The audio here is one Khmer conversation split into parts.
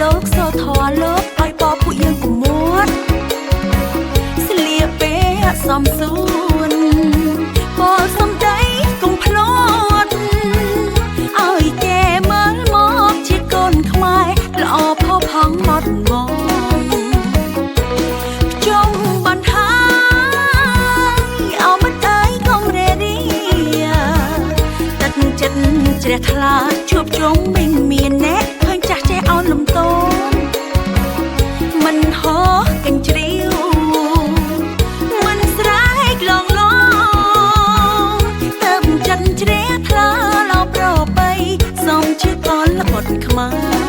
លោកសោធរលោកឲ្យបបពួកយើងកុំមួតស្លៀកពេសំសួនក៏សំដីកុំភ្លាត់ឲ្យតែមើលមកជាកូនខ្មែរល្អផុសផង់មកងងចង់បានហើយអោមិនអើយកងរេរីទឹកចិត្តជ្រះថ្លាជួបជុំមិនមានអ្នកឃើញចាស់ចេះអោនលំទោនមិនហោះកញ្ជ្រៀវមិនស្រែកឡងឡងទៅចិត្តជ្រះថ្លាឡោប្របីសំជាកលបុតខ្មែរ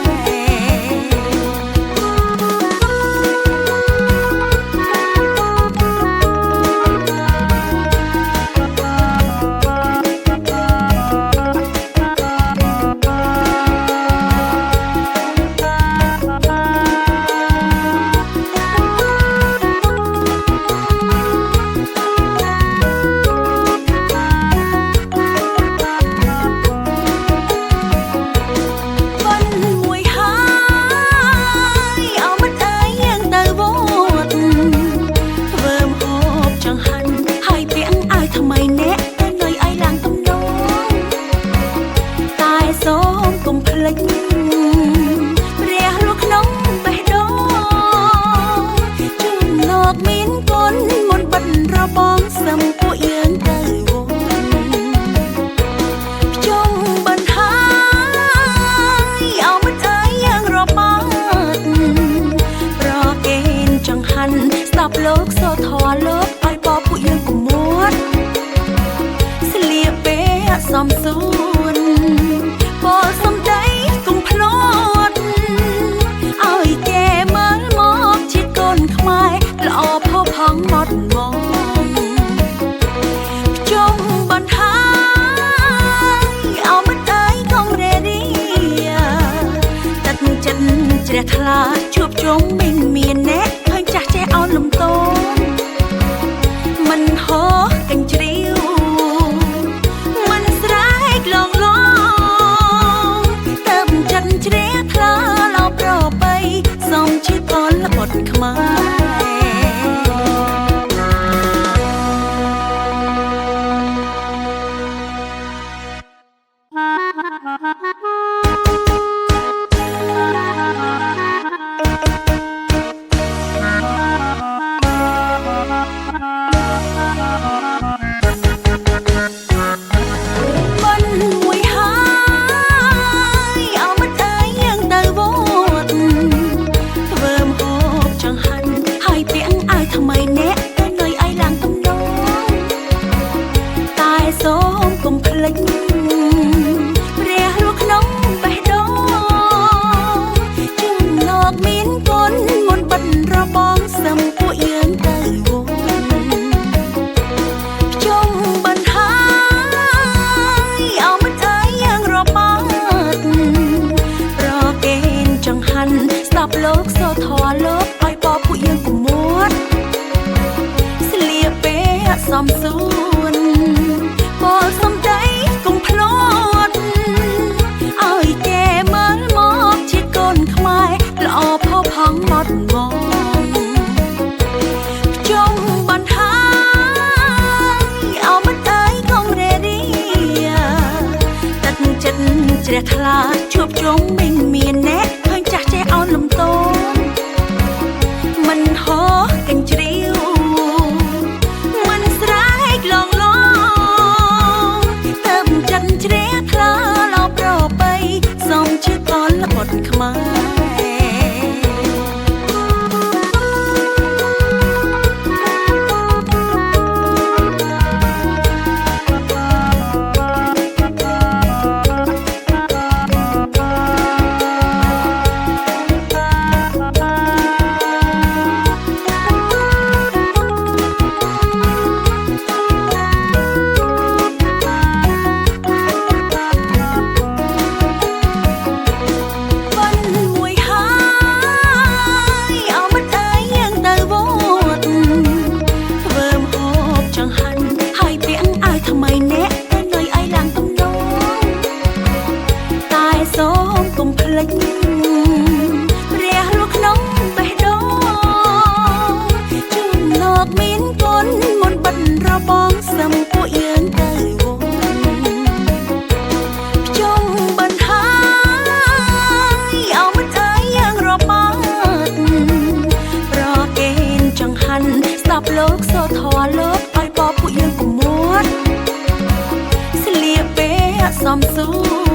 លោកសោធរលោកឲ្យបបពួកយើងកុំមួតស្លៀកពេសំសួនក៏សំដីកុំភ្លាត់ឲ្យតែមើលមកជាកូនខ្មែរល្អផុសផង់មកងងចង់បានហើយអោមិនអើយកងរេរីទឹកចិត្តជ្រះថ្លាជួបជុំមិនមានអ្នកឃើញចាស់ចេះអោនលំទោនមិនហោះកញ្ជ្រៀវមិនស្រែកឡងឡងទៅចិត្តជ្រះថ្លាឡោប្របីសំជាកលបុតខ្មែរលោកសោធរលោកឲ្យបបពួកយើងកុំមួតស្លៀកពេសំសួនក៏សំដីកុំភ្លាត់ឲ្យតែមើលមកជាកូនខ្មែរល្អផុសផង់មកងងចង់បានហើយអោមិនអើយកងរេរីទឹកចិត្តជ្រះថ្លាជួបជុំមិនមានអ្នកឃើញចាស់ចេះអោនលំទោនមិនហោះកញ្ជ្រៀវមិនស្រែកឡងឡងទៅចិត្តជ្រះថ្លាឡោប្របីសំជាកលបុតខ្មែរ សំសួរ